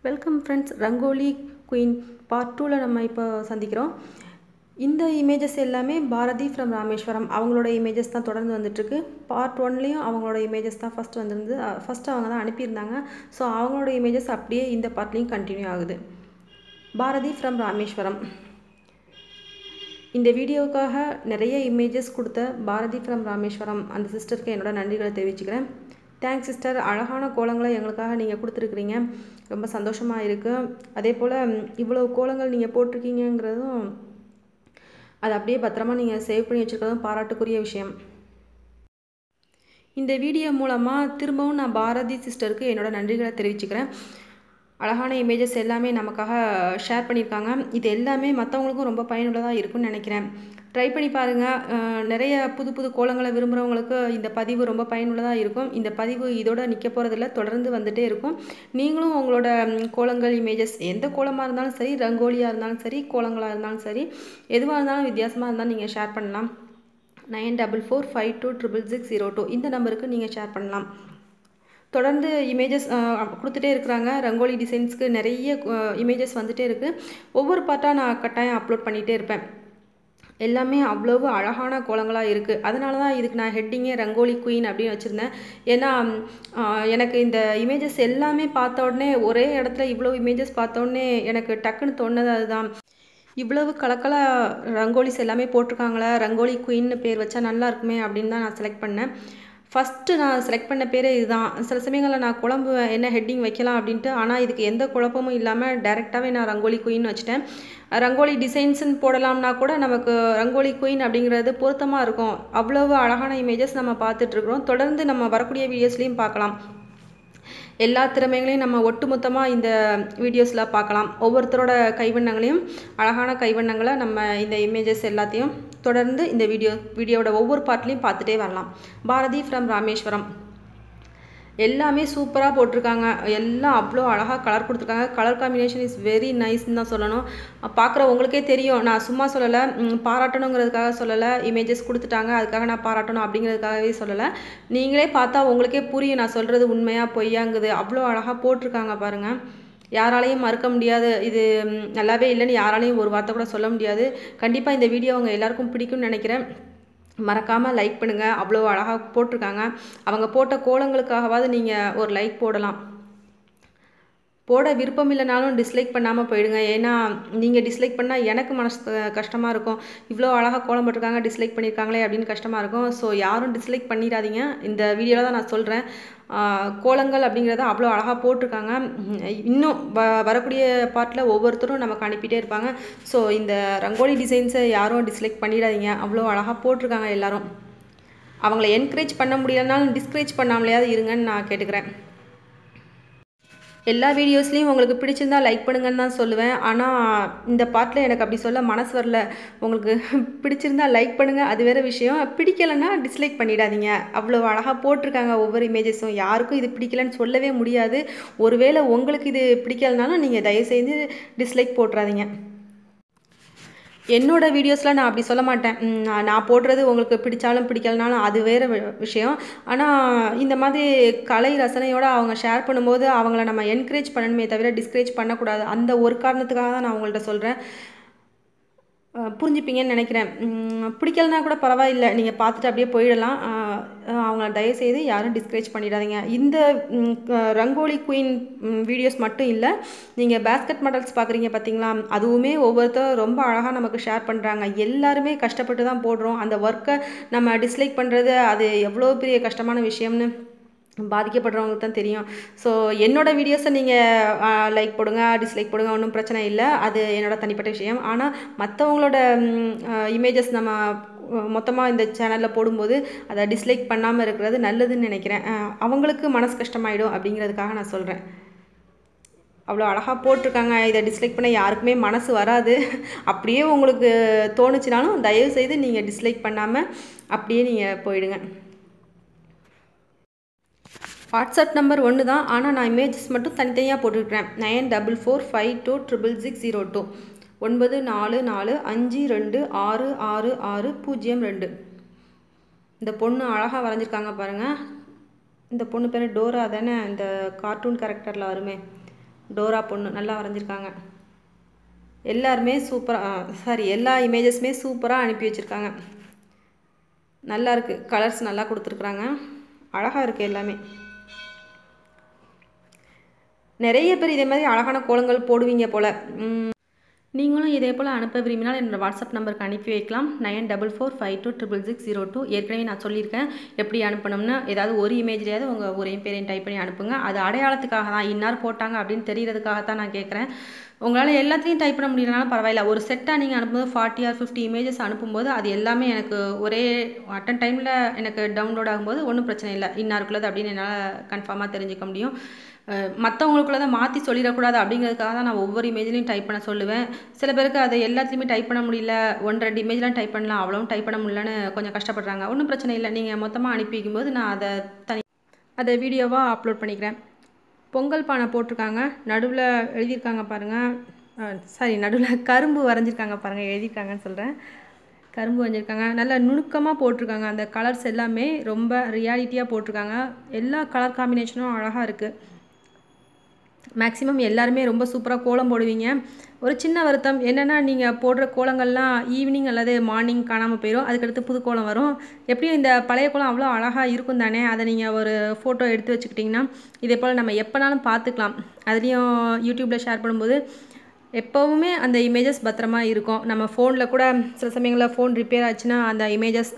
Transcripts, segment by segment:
Welcome friends, rangoli queen part 2ல நம்ம இப்போ சந்திக்கிறோம். இந்த இமேஜஸ் எல்லாமே பாரதி ஃப்ரம் ராமேஸ்வரம் அவங்களோட இமேஜஸ் தான் தொடர்ந்து வந்துட்டுருக்கு. பார்ட் 1லேயும் அவங்களோட இமேஜஸ் தான் ஃபஸ்ட் வந்திருந்து. ஃபஸ்ட்டு அவங்க தான் அனுப்பியிருந்தாங்க. ஸோ அவங்களோட இமேஜஸ் அப்படியே இந்த பார்ட்லேயும் கண்டினியூ ஆகுது. பாரதி ஃப்ரம் ராமேஸ்வரம். இந்த வீடியோவுக்காக நிறைய இமேஜஸ் கொடுத்த பாரதி ஃப்ரம் ராமேஸ்வரம் அந்த சிஸ்டருக்கு என்னோட நன்றிகளை தெரிவிச்சுக்கிறேன். தேங்க்ஸ் சிஸ்டர், அழகான கோலங்களை எங்களுக்காக நீங்கள் கொடுத்துருக்குறீங்க, ரொம்ப சந்தோஷமாக இருக்குது. அதே போல் இவ்வளோ கோலங்கள் நீங்கள் போட்டிருக்கீங்கிறதும் அதை அப்படியே பத்திரமா நீங்கள் சேவ் பண்ணி வச்சுருக்கிறதும் பாராட்டுக்குரிய விஷயம். இந்த வீடியோ மூலமாக திரும்பவும் நான் பாரதி சிஸ்டருக்கு என்னோட நன்றிகளை தெரிவிச்சுக்கிறேன். அழகான இமேஜஸ் எல்லாமே நமக்காக ஷேர் பண்ணியிருக்காங்க. இது எல்லாமே மற்றவங்களுக்கும் ரொம்ப பயனுள்ளதாக இருக்கும்னு நினைக்கிறேன். ட்ரை பண்ணி பாருங்கள். நிறைய புது புது கோலங்களை விரும்புகிறவங்களுக்கு இந்த பதிவு ரொம்ப பயனுள்ளதாக இருக்கும். இந்த பதிவு இதோட நிற்க போகிறதில்ல, தொடர்ந்து வந்துகிட்டே இருக்கும். நீங்களும் உங்களோட கோலங்கள் இமேஜஸ் எந்த கோலமாக இருந்தாலும் சரி, ரங்கோலியாக இருந்தாலும் சரி, கோலங்களாக இருந்தாலும் சரி, எதுவாக இருந்தாலும் வித்தியாசமாக இருந்தாலும் நீங்கள் ஷேர் பண்ணலாம். 9445266602 இந்த நம்பருக்கு நீங்கள் ஷேர் பண்ணலாம். தொடர்ந்து இமேஜஸ் கொடுத்துட்டே இருக்கிறாங்க. ரங்கோலி டிசைன்ஸ்க்கு நிறைய இமேஜஸ் வந்துகிட்டே இருக்குது. ஒவ்வொரு பார்ட்டாக நான் கட்டாயம் அப்லோட் பண்ணிகிட்டே இருப்பேன். எல்லாமே அவ்வளவு அழகான கோலங்களாக இருக்குது. அதனால தான் இதுக்கு நான் ஹெட்டிங்கே ரங்கோலி குயின் அப்படின்னு வச்சுருந்தேன். ஏன்னா எனக்கு இந்த இமேஜஸ் எல்லாமே பார்த்த உடனே, ஒரே இடத்துல இவ்வளோ இமேஜஸ் பார்த்த உடனே எனக்கு டக்குன்னு தோணுது அதுதான். இவ்வளவு கலக்கல ரங்கோலிஸ் எல்லாமே போட்டிருக்காங்களா, ரங்கோலி குயின்னு பேர் வச்சா நல்லா இருக்குமே அப்படின்னு தான் நான் செலக்ட் பண்ணேன். ஃபஸ்ட்டு நான் செலக்ட் பண்ண பேரே இதுதான். சில சமயங்களில் நான் குழம்பு என்ன ஹெட்டிங் வைக்கலாம் அப்படின்ட்டு, ஆனால் இதுக்கு எந்த குழப்பமும் இல்லாமல் டைரெக்டாகவே நான் ரங்கோலி குயின் வச்சுட்டேன். ரங்கோலி டிசைன்ஸுன்னு போடலாம்னா கூட நமக்கு ரங்கோலி குயின் அப்படிங்கிறது பொருத்தமாக இருக்கும். அவ்வளவு அழகான இமேஜஸ் நம்ம பார்த்துட்ருக்குறோம். தொடர்ந்து நம்ம வரக்கூடிய வீடியோஸ்லேயும் பார்க்கலாம். எல்லா திறமைகளையும் நம்ம ஒட்டுமொத்தமாக இந்த வீடியோஸில் பார்க்கலாம். ஒவ்வொருத்தரோட கைவண்ணங்களையும், அழகான கைவண்ணங்களை நம்ம இந்த இமேஜஸ் எல்லாத்தையும் தொடர்ந்து இந்த வீடியோவோட ஒவ்வொரு பார்ட்லேயும் பார்த்துட்டே வரலாம். பாரதி ஃப்ரம் ராமேஸ்வரம் எல்லாமே சூப்பராக போட்டிருக்காங்க. எல்லாம் அவ்வளோ அழகாக கலர் கொடுத்துருக்காங்க. கலர் காம்பினேஷன் இஸ் வெரி நைஸ்ன்னு தான் சொல்லணும். பார்க்குற உங்களுக்கே தெரியும், நான் சும்மா சொல்லலை, பாராட்டணுங்கிறதுக்காக சொல்லலை. இமேஜஸ் கொடுத்துட்டாங்க அதுக்காக நான் பாராட்டணும் அப்படிங்கிறதுக்காகவே சொல்லலை. நீங்களே பார்த்தா உங்களுக்கே புரியும் நான் சொல்கிறது உண்மையாக பொய்யாங்குது. அவ்வளோ அழகாக போட்டிருக்காங்க பாருங்கள். யாராலையும் மறுக்க முடியாது. இது நல்லாவே இல்லைன்னு யாராலையும் ஒரு வார்த்தை கூட சொல்ல முடியாது. கண்டிப்பாக இந்த வீடியோ அவங்க எல்லாருக்கும் பிடிக்கும்னு நினைக்கிறேன். மறக்காமல் லைக் பண்ணுங்கள். அவ்வளோ அழகாக போட்டிருக்காங்க. அவங்க போட்ட கோலங்களுக்காகவாது நீங்கள் ஒரு லைக் போடலாம். போட விருப்பம் இல்லைனாலும் டிஸ்லைக் பண்ணாமல் போயிடுங்க. ஏன்னா நீங்கள் டிஸ்லைக் பண்ணால் எனக்கு மனசு கஷ்டமாக இருக்கும். இவ்வளோ அழகாக கோலம் போட்டிருக்காங்க, டிஸ்லைக் பண்ணியிருக்காங்களே அப்படின்னு கஷ்டமாக இருக்கும். ஸோ யாரும் டிஸ்லைக் பண்ணிடாதீங்க. இந்த வீடியோவில் தான் நான் சொல்கிறேன். கோலங்கள் அப்படிங்கிறத அவ்வளோ அழகாக போட்டிருக்காங்க. இன்னும் வரக்கூடிய பார்ட்டில் ஒவ்வொருத்தரும் நமக்கு அனுப்பிட்டே இருப்பாங்க. ஸோ இந்த ரங்கோலி டிசைன்ஸை யாரும் டிஸ்லைக் பண்ணிடாதீங்க. அவ்வளோ அழகாக போட்டிருக்காங்க எல்லாரும். அவங்கள என்கரேஜ் பண்ண முடியலனாலும் டிஸ்கரேஜ் பண்ணாமலையாவது இருங்கன்னு நான் கேட்டுக்கிறேன். எல்லா வீடியோஸ்லேயும் உங்களுக்கு பிடிச்சிருந்தா லைக் பண்ணுங்கன்னு தான் சொல்லுவேன். ஆனால் இந்த பார்ட்டில் எனக்கு அப்படி சொல்ல மனசு வரல. உங்களுக்கு பிடிச்சிருந்தா லைக் பண்ணுங்கள், அது வேறு விஷயம். பிடிக்கலைன்னா டிஸ்லைக் பண்ணிடாதீங்க. அவ்வளோ அழகாக போட்டிருக்காங்க ஒவ்வொரு இமேஜஸும். யாருக்கும் இது பிடிக்கலன்னு சொல்லவே முடியாது. ஒருவேளை உங்களுக்கு இது பிடிக்கலனாலும் நீங்கள் தயவுசெய்து டிஸ்லைக் போட்டுறாதீங்க. என்னோட வீடியோஸில் நான் அப்படி சொல்ல மாட்டேன். நான் போடுறது உங்களுக்கு பிடிச்சாலும் பிடிக்கலனாலும் அது வேறு விஷயம். ஆனால் இந்த மாதிரி கலை ரசனையோடு அவங்க ஷேர் பண்ணும்போது அவங்கள நம்ம என்கரேஜ் பண்ணணுமே தவிர டிஸ்கரேஜ் பண்ணக்கூடாது. அந்த ஒரு காரணத்துக்காக தான் நான் உங்கள்கிட்ட சொல்கிறேன். புரிஞ்சுப்பீங்கன்னு நினைக்கிறேன். பிடிக்கலனா கூட பரவாயில்லை, நீங்கள் பார்த்துட்டு அப்படியே போயிடலாம். அவங்கள தயவுசெய்து யாரும் டிஸ்கரேஜ் பண்ணிடாதீங்க. இந்த ரங்கோலி குயின் வீடியோஸ் மட்டும் இல்லை, நீங்கள் பேஸ்கெட் மாடல்ஸ் பார்க்குறீங்க பார்த்தீங்களா, அதுவுமே ஒவ்வொருத்தரும் ரொம்ப அழகாக நமக்கு ஷேர் பண்ணுறாங்க. எல்லாருமே கஷ்டப்பட்டு தான் போடுறோம். அந்த ஒர்க்கை நம்ம டிஸ்லைக் பண்ணுறது அது எவ்வளோ பெரிய கஷ்டமான விஷயம்னு பாதிக்கப்படுறவங்களுக்கு தான் தெரியும். ஸோ என்னோடய வீடியோஸை நீங்கள் லைக் போடுங்க, டிஸ்லைக் போடுங்க, ஒன்றும் பிரச்சனை இல்லை. அது என்னோட தனிப்பட்ட விஷயம். ஆனால் மற்றவங்களோட இமேஜஸ் நம்ம மொத்தமாக இந்த சேனலில் போடும்போது அதை டிஸ்லைக் பண்ணாமல் இருக்கிறது நல்லதுன்னு நினைக்கிறேன். அவங்களுக்கு மனசு கஷ்டமாயிடும் அப்படிங்கிறதுக்காக நான் சொல்கிறேன். அவ்வளோ அழகாக போட்டிருக்காங்க. இதை டிஸ்லைக் பண்ண யாருக்குமே மனசு வராது. அப்படியே உங்களுக்கு தோணுச்சுனாலும் தயவுசெய்து நீங்கள் டிஸ்லைக் பண்ணாமல் அப்படியே நீங்கள் போயிடுங்க. வாட்ஸ்அப் நம்பர் ஒன்று தான், ஆனால் நான் இமேஜஸ் மட்டும் தனித்தனியாக போட்டுருக்கிறேன். 9445266602 9445266602. இந்த பொண்ணு அழகாக வரைஞ்சிருக்காங்க பாருங்கள். இந்த பொண்ணு பேர் டோரா தானே, இந்த கார்ட்டூன் கேரக்டரில் வருமே. டோரா பொண்ணு நல்லா வரைஞ்சிருக்காங்க. எல்லாருமே சூப்பராக எல்லா இமேஜஸுமே சூப்பராக அனுப்பி வச்சுருக்காங்க. நல்லா இருக்குது, கலர்ஸ் நல்லா கொடுத்துருக்குறாங்க, அழகாக இருக்குது எல்லாமே. நிறைய பேர் இதே மாதிரி அழகான கோலங்கள் போடுவீங்க போல். நீங்களும் இதே போல் அனுப்ப விரும்பினால் என்னோடய வாட்ஸ்அப் நம்பருக்கு அனுப்பி வைக்கலாம். 9445266602. ஏற்கனவே நான் சொல்லியிருக்கேன் எப்படி அனுப்பணும்னு. ஏதாவது ஒரு இமேஜ்லையாவது உங்கள் ஒரேயும் பேரையும் டைப் பண்ணி அனுப்புங்க. அது அடையாளத்துக்காக தான், இன்னார் போட்டாங்க அப்படின்னு தெரியறதுக்காக தான் நான் கேட்குறேன். உங்களால் எல்லாத்தையும் டைப் பண்ண முடியலனாலும் பரவாயில்ல. ஒரு செட்டாக நீங்கள் அனுப்பும்போது 40 or 50 இமேஜஸ் அனுப்பும்போது அது எல்லாமே எனக்கு ஒரே அட்டன் டைமில் எனக்கு டவுன்லோட் ஆகும்போது ஒன்றும் பிரச்சனை இல்லை. இன்னாருக்குள்ளது அப்படின்னு என்னால் கன்ஃபார்மாக தெரிஞ்சுக்க முடியும். மற்றவங்களுக்குள்ளதை மாற்றி சொல்லிடக்கூடாது அப்படிங்கிறதுக்காக தான் நான் ஒவ்வொரு இமேஜ்லையும் டைப் பண்ண சொல்லுவேன். சில பேருக்கு அதை எல்லாத்துலேயுமே டைப் பண்ண முடியல, 1-2 இமேஜ்லாம் டைப் பண்ணலாம், அவ்வளவும் டைப் பண்ண முடியலன்னு கொஞ்சம் கஷ்டப்படுறாங்க. ஒன்றும் பிரச்சனை இல்லை, நீங்கள் மொத்தமாக அனுப்பி வைக்கும்போது நான் அதை வீடியோவாக அப்லோட் பண்ணிக்கிறேன். பொங்கல் பானை போட்டிருக்காங்க, நடுவில் எழுதியிருக்காங்க பாருங்கள். நடுவில் கரும்பு வரைஞ்சிருக்காங்க பாருங்கள், எழுதியிருக்காங்கன்னு சொல்கிறேன். கரும்பு வரைஞ்சிருக்காங்க, நல்லா நுணுக்கமாக போட்டிருக்காங்க. அந்த கலர்ஸ் எல்லாமே ரொம்ப ரியாலிட்டியாக போட்டிருக்காங்க. எல்லா கலர் காம்பினேஷனும் அழகாக இருக்குது. மேக்ஸிமம் எல்லாருமே ரொம்ப சூப்பராக கோலம் போடுவீங்க. ஒரு சின்ன வருத்தம் என்னென்னா, நீங்கள் போடுற கோலங்கள்லாம் ஈவினிங் அல்லது மார்னிங் காணாமல் போயிடும். அதுக்கடுத்து புது கோலம் வரும். எப்படியும் இந்த பழைய கோலம் அவ்வளோ அழகாக இருக்கும் தானே, அதை நீங்கள் ஒரு ஃபோட்டோ எடுத்து வச்சுக்கிட்டிங்கன்னா இதே போல் நம்ம எப்போனாலும் பார்த்துக்கலாம். அதுலேயும் யூடியூப்பில் ஷேர் பண்ணும்போது எப்போவுமே அந்த இமேஜஸ் பத்திரமா இருக்கும். நம்ம ஃபோனில் கூட சில சமயங்களில் ஃபோன் ரிப்பேர் ஆச்சுன்னா அந்த இமேஜஸ்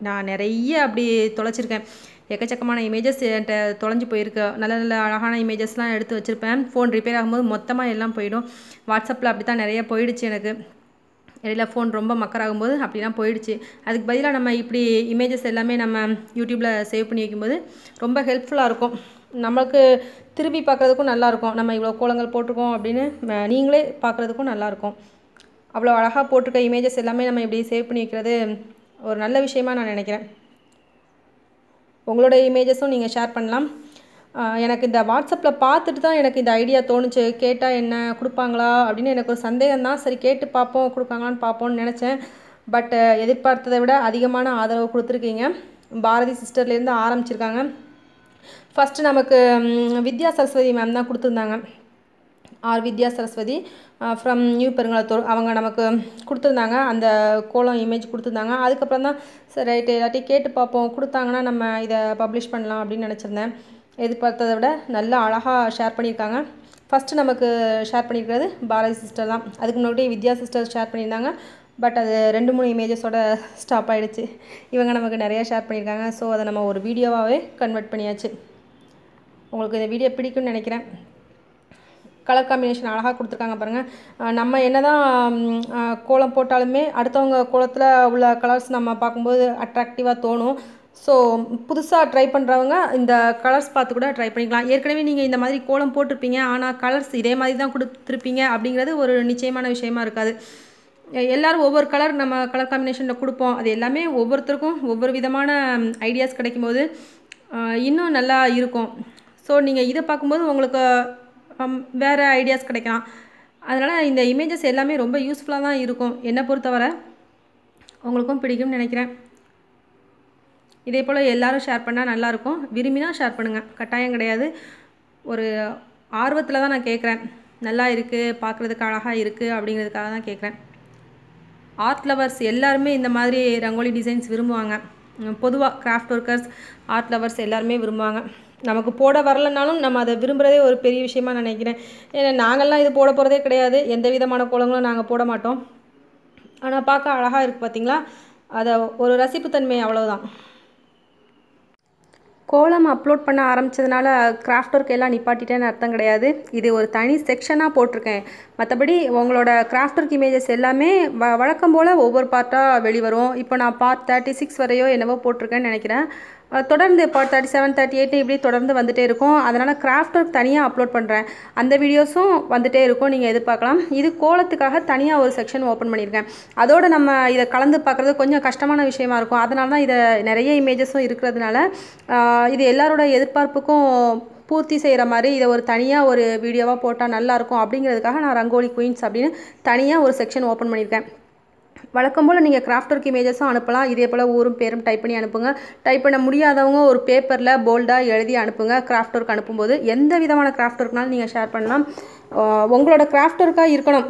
நான் நிறைய அப்படி தொலைச்சிருக்கேன். எக்கச்சக்கமான இமேஜஸ் என்கிட்ட தொலைஞ்சு போயிருக்கு. நல்ல நல்ல அழகான இமேஜஸ்லாம் எடுத்து வச்சுருப்பேன். ஃபோன் ரிப்பேர் ஆகும்போது மொத்தமாக எல்லாம் போயிடும். வாட்ஸ்அப்பில் அப்படி தான் நிறைய போயிடுச்சு எனக்கு. இடையில ஃபோன் ரொம்ப மக்கராகும்போது அப்படிலாம் போயிடுச்சு. அதுக்கு பதிலாக நம்ம இப்படி இமேஜஸ் எல்லாமே நம்ம யூடியூப்பில் சேவ் பண்ணி வைக்கும்போது ரொம்ப ஹெல்ப்ஃபுல்லாக இருக்கும். நம்மளுக்கு திரும்பி பார்க்குறதுக்கும் நல்லாயிருக்கும். நம்ம இவ்வளோ கோலங்கள் போட்டிருக்கோம் அப்படின்னு நீங்களே பார்க்குறதுக்கும் நல்லாயிருக்கும். அவ்வளோ அழகாக போட்டிருக்க இமேஜஸ் எல்லாமே நம்ம இப்படி சேவ் பண்ணி வைக்கிறது ஒரு நல்ல விஷயமாக நான் நினைக்கிறேன். உங்களோட இமேஜஸும் நீங்கள் ஷேர் பண்ணலாம். எனக்கு இந்த வாட்ஸ்அப்பில் பார்த்துட்டு தான் எனக்கு இந்த ஐடியா தோணுச்சு. கேட்டால் என்ன கொடுப்பாங்களா அப்படின்னு எனக்கு ஒரு சந்தேகம் தான். சரி கேட்டு பார்ப்போம், கொடுப்பாங்களான்னு பார்ப்போம்னு நினச்சேன். பட் எதிர்பார்த்ததை விட அதிகமான ஆதரவு கொடுத்துருக்கீங்க. பாரதி சிஸ்டர்லேருந்து ஆரம்பிச்சிருக்காங்க. ஃபஸ்ட்டு நமக்கு வித்யா சரஸ்வதி மேம் தான் கொடுத்துருந்தாங்க. வித்யா சரஸ்வதி ஃப்ரம் நியூ பெருங்கலத்தூர். அவங்க நமக்கு கொடுத்துருந்தாங்க, அந்த கோலம் இமேஜ் கொடுத்துருந்தாங்க. அதுக்கப்புறம் தான் சரி ரைட்டு எல்லாத்தையும் கேட்டு பார்ப்போம், கொடுத்தாங்கன்னா நம்ம இதை பப்ளிஷ் பண்ணலாம் அப்படின்னு நினச்சிருந்தேன். எதிர்பார்த்ததை விட நல்லா அழகாக ஷேர் பண்ணியிருக்காங்க. ஃபஸ்ட்டு நமக்கு ஷேர் பண்ணியிருக்கிறது பாரதி சிஸ்டர் தான். அதுக்கு முன்னாடி வித்யா சிஸ்டர் ஷேர் பண்ணியிருந்தாங்க. பட் அது 2-3 இமேஜஸோட ஸ்டாப் ஆகிடுச்சு. இவங்க நமக்கு நிறையா ஷேர் பண்ணியிருக்காங்க. ஸோ அதை நம்ம ஒரு வீடியோவாகவே கன்வெர்ட் பண்ணியாச்சு. உங்களுக்கு இந்த வீடியோ பிடிக்கும்னு நினைக்கிறேன். கலர் காம்பினேஷன் அழகாக கொடுத்துருக்காங்க பாருங்கள். நம்ம என்ன தான் கோலம் போட்டாலுமே அடுத்தவங்க கோலத்தில் உள்ள கலர்ஸ் நம்ம பார்க்கும்போது அட்ராக்டிவாக தோணும். ஸோ புதுசாக ட்ரை பண்ணுறவங்க இந்த கலர்ஸ் பார்த்து கூட ட்ரை பண்ணிக்கலாம். ஏற்கனவே நீங்கள் இந்த மாதிரி கோலம் போட்டிருப்பீங்க, ஆனால் கலர்ஸ் இதே மாதிரி தான் கொடுத்துருப்பீங்க அப்படிங்கிறது ஒரு நிச்சயமான விஷயமா இருக்காது. எல்லோரும் ஒவ்வொரு கலர் நம்ம கலர் காம்பினேஷனில் கொடுப்போம். அது எல்லாமே ஒவ்வொருத்தருக்கும் ஒவ்வொரு விதமான ஐடியாஸ் கிடைக்கும்போது இன்னும் நல்லா இருக்கும். ஸோ நீங்கள் இதை பார்க்கும்போது உங்களுக்கு வேறு ஐடியாஸ் கிடைக்கலாம். அதனால் இந்த இமேஜஸ் எல்லாமே ரொம்ப யூஸ்ஃபுல்லாக தான் இருக்கும். என்னை பொறுத்தவரை உங்களுக்கும் பிடிக்கும்னு நினைக்கிறேன். இதே போல் எல்லோரும் ஷேர் பண்ணால் நல்லாயிருக்கும். விரும்பினா ஷேர் பண்ணுங்கள், கட்டாயம் கிடையாது. ஒரு ஆர்வத்தில் தான் நான் கேட்குறேன். நல்லா இருக்குது, பார்க்குறதுக்கு அழகாக இருக்குது அப்படிங்கிறதுக்காக தான் கேட்குறேன். ஆர்ட் லவர்ஸ் எல்லாருமே இந்த மாதிரி ரங்கோலி டிசைன்ஸ் விரும்புவாங்க. பொதுவாக கிராஃப்ட் ஒர்க்கர்ஸ், ஆர்ட் லவர்ஸ் எல்லாருமே விரும்புவாங்க. நமக்கு போட வரலனாலும் நம்ம அதை விரும்புகிறதே ஒரு பெரிய விஷயமா நினைக்கிறேன். ஏன்னா நாங்கள்லாம் இது போட போகிறதே கிடையாது. எந்த விதமான கோலங்களும் நாங்கள் போட மாட்டோம். ஆனால் பார்க்க அழகாக இருக்குது பார்த்தீங்களா, அதை ஒரு ரசிப்புத்தன்மை அவ்வளோதான். கோலம் அப்லோட் பண்ண ஆரம்பித்ததுனால கிராஃப்ட் ஒர்க் எல்லாம் நிப்பாட்டிட்டேன்னு அர்த்தம் கிடையாது. இது ஒரு தனி செக்ஷனாக போட்டிருக்கேன். மற்றபடி உங்களோட கிராஃப்ட் ஒர்க் இமேஜஸ் எல்லாமே வழக்கம் போல் ஒவ்வொரு பார்ட்டாக வெளிவரும். இப்போ நான் பார்ட் 36 வரையோ என்னவோ போட்டிருக்கேன்னு நினைக்கிறேன். தொடர்ந்து பார்ட் 37, 38 இப்படி தொடர்ந்து வந்துகிட்டே இருக்கும். அதனால் கிராஃப்ட் ஒர்க் தனியாக அப்லோட் பண்ணுறேன். அந்த வீடியோஸும் வந்துகிட்டே இருக்கும், நீங்கள் எதிர்பார்க்கலாம். இது கோலத்துக்காக தனியாக ஒரு செக்ஷன் ஓப்பன் பண்ணியிருக்கேன். அதோடு நம்ம இதை கலந்து பார்க்குறது கொஞ்சம் கஷ்டமான விஷயமா இருக்கும். அதனால தான் இதை நிறைய இமேஜஸும் இருக்கிறதுனால இது எல்லாரோட எதிர்பார்ப்புக்கும் பூர்த்தி செய்கிற மாதிரி இதை ஒரு தனியாக ஒரு வீடியோவாக போட்டால் நல்லாயிருக்கும் அப்படிங்கிறதுக்காக நான் ரங்கோலி குயின்ஸ் அப்படின்னு தனியாக ஒரு செக்ஷன் ஓப்பன் பண்ணியிருக்கேன். வழக்கம் போல் நீங்கள் கிராஃப்ட் ஒர்க் இமேஜஸும் அனுப்பலாம். இதே போல் ஊரும் பேரும் டைப் பண்ணி அனுப்புங்க. டைப் பண்ண முடியாதவங்க ஒரு பேப்பரில் போல்டாக எழுதி அனுப்புங்க. கிராஃப்ட் ஒர்க் அனுப்பும்போது எந்த விதமான கிராஃப்ட் ஒர்க்னாலும் நீங்கள் ஷேர் பண்ணலாம். உங்களோட கிராஃப்ட் ஒர்க்காக இருக்கணும்.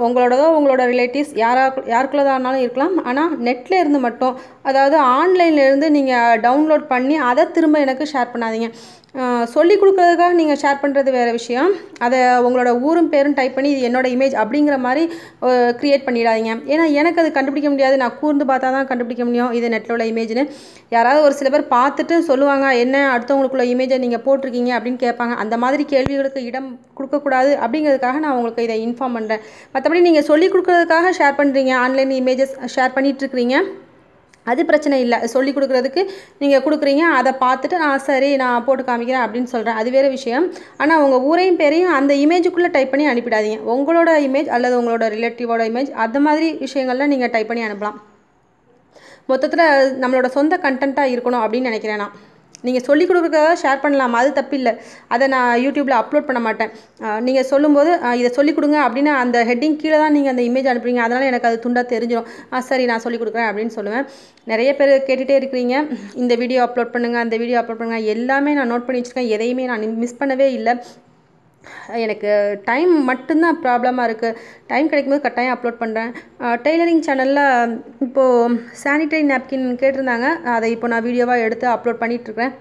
உங்களோட ரிலேட்டிவ்ஸ் யாருக்குள்ளதானாலும் இருக்கலாம். ஆனால் நெட்டில் இருந்து மட்டும், அதாவது ஆன்லைன்லேருந்து நீங்கள் டவுன்லோட் பண்ணி அதை திரும்ப எனக்கு ஷேர் பண்ணாதீங்க. சொல்லிக் கொடுக்குறதுக்காக நீங்கள் ஷேர் பண்ணுறது வேறு விஷயம். அதை உங்களோட ஊரும் பேரும் டைப் பண்ணி இது என்னோடய இமேஜ் அப்படிங்கிற மாதிரி க்ரியேட் பண்ணிடாதீங்க. ஏன்னா எனக்கு அது கண்டுபிடிக்க முடியாது. நான் கூர்ந்து பார்த்தா தான் கண்டுபிடிக்க முடியும் இது நெட்டில் உள்ள இமேஜ்னு. யாராவது ஒரு சில பேர் பார்த்துட்டு சொல்லுவாங்க, என்ன அடுத்தவங்களுக்குள்ள இமேஜை நீங்கள் போட்டிருக்கீங்க அப்படின்னு கேட்பாங்க. அந்த மாதிரி கேள்விகளுக்கு இடம் கொடுக்கக்கூடாது அப்படிங்கிறதுக்காக நான் உங்களுக்கு இதை இன்ஃபார்ம் பண்ணுறேன். மற்றபடி நீங்கள் சொல்லிக் கொடுக்குறதுக்காக ஷேர் பண்ணுறீங்க, ஆன்லைன் இமேஜஸ் ஷேர் பண்ணிகிட்ருக்கிறீங்க, அது பிரச்சனை இல்லை. சொல்லிக் கொடுக்குறதுக்கு நீங்கள் கொடுக்குறீங்க, அதை பார்த்துட்டு சரி நான் போட்டு காமிக்கிறேன் அப்படின்னு சொல்கிறேன், அது வேறு விஷயம். ஆனால் உங்கள் ஊரையும் பேரையும் அந்த இமேஜுக்குள்ளே டைப் பண்ணி அனுப்பிடாதீங்க. உங்களோட இமேஜ் அல்லது உங்களோட ரிலேட்டிவோட இமேஜ் அந்த மாதிரி விஷயங்கள்லாம் நீங்கள் டைப் பண்ணி அனுப்பலாம். மொத்தத்தில் நம்மளோட சொந்த கண்டென்ட்டாக இருக்கணும் அப்படின்னு நினைக்கிறேன் நான். நீங்கள் சொல்லிக் கொடுக்குறதுக்காக ஷேர் பண்ணலாம், அது தப்பில்லை. அதை நான் யூடியூப்பில் அப்லோட் பண்ண மாட்டேன். நீங்கள் சொல்லும்போது இதை சொல்லிக் கொடுங்க அப்படின்னு அந்த ஹெட்டிங் கீழே தான் நீங்கள் அந்த இமேஜ் அனுப்புறீங்க. அதனால் எனக்கு அது துண்டாக தெரிஞ்சிடும். சரி நான் சொல்லிக் கொடுக்குறேன் அப்படின்னு சொல்லுவேன். நிறைய பேர் கேட்டுகிட்டே இருக்கிறீங்க, இந்த வீடியோ அப்லோட் பண்ணுங்கள், அந்த வீடியோ அப்லோட் பண்ணுங்கள். எல்லாமே நான் நோட் பண்ணி வச்சுருக்கேன். எதையுமே நான் மிஸ் பண்ணவே இல்லை. எனக்கு டைம் மட்டும்தான் ப்ராப்ளமாக இருக்குது. டைம் கிடைக்கும்போது கட்டாயம் அப்லோட் பண்ணுறேன். டெய்லரிங் சேனலில் இப்போது சானிடரி நாப்கின் கேட்டிருந்தாங்க. அதை இப்போ நான் வீடியோவாக எடுத்து அப்லோட் பண்ணிகிட்ருக்கேன்.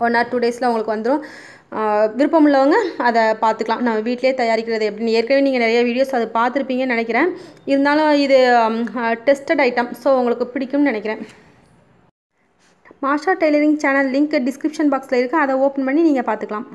1 or 2 டேஸில் உங்களுக்கு வந்துடும். விருப்பம் உள்ளவங்க அதை பார்த்துக்கலாம். நம்ம வீட்டிலே தயாரிக்கிறது எப்படின்னு ஏற்கனவே நீங்கள் நிறைய வீடியோஸ் அது பார்த்துருப்பீங்கன்னு நினைக்கிறேன். இருந்தாலும் இது டெஸ்டட் ஐட்டம், ஸோ உங்களுக்கு பிடிக்கும்னு நினைக்கிறேன். மாஷா டெய்லரிங் சேனல் லிங்க் டிஸ்கிரிப்ஷன் பாக்ஸில் இருக்குது. அதை ஓப்பன் பண்ணி நீங்கள் பார்த்துக்கலாம்.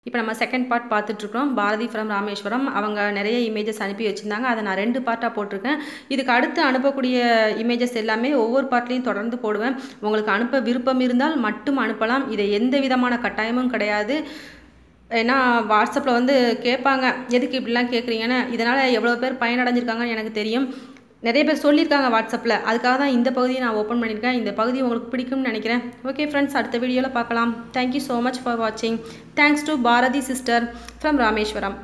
இப்போ நம்ம செகண்ட் பார்ட் பார்த்துட்ருக்கோம். பாரதி ஃப்ரம் ராமேஸ்வரம் அவங்க நிறைய இமேஜஸ் அனுப்பி வச்சுருந்தாங்க. அதை நான் 2 பார்ட்டாக போட்டிருக்கேன். இதுக்கு அடுத்து அனுப்பக்கூடிய இமேஜஸ் எல்லாமே ஒவ்வொரு பார்ட்லேயும் தொடர்ந்து போடுவேன். உங்களுக்கு அனுப்ப விருப்பம் இருந்தால் மட்டும் அனுப்பலாம். இதை எந்த விதமான கட்டாயமும் கிடையாது. ஏன்னா வாட்ஸ்அப்பில் வந்து கேட்பாங்க, எதுக்கு இப்படிலாம் கேட்குறீங்கன்னு. இதனால் எவ்வளோ பேர் பயனடைஞ்சிருக்காங்கன்னு எனக்கு தெரியும். நிறைய பேர் சொல்லியிருக்காங்க வாட்ஸ்அப்பில். அதுக்காக தான் இந்த பகுதியை நான் ஓப்பன் பண்ணியிருக்கேன். இந்த பகுதி உங்களுக்கு பிடிக்கும்னு நினைக்கிறேன். ஓகே ஃப்ரெண்ட்ஸ், அடுத்த வீடியோவில் பார்க்கலாம். தேங்க்யூ ஸோ மச் ஃபார் வாட்சிங். Thanks to Bharathi sister from Rameswaram.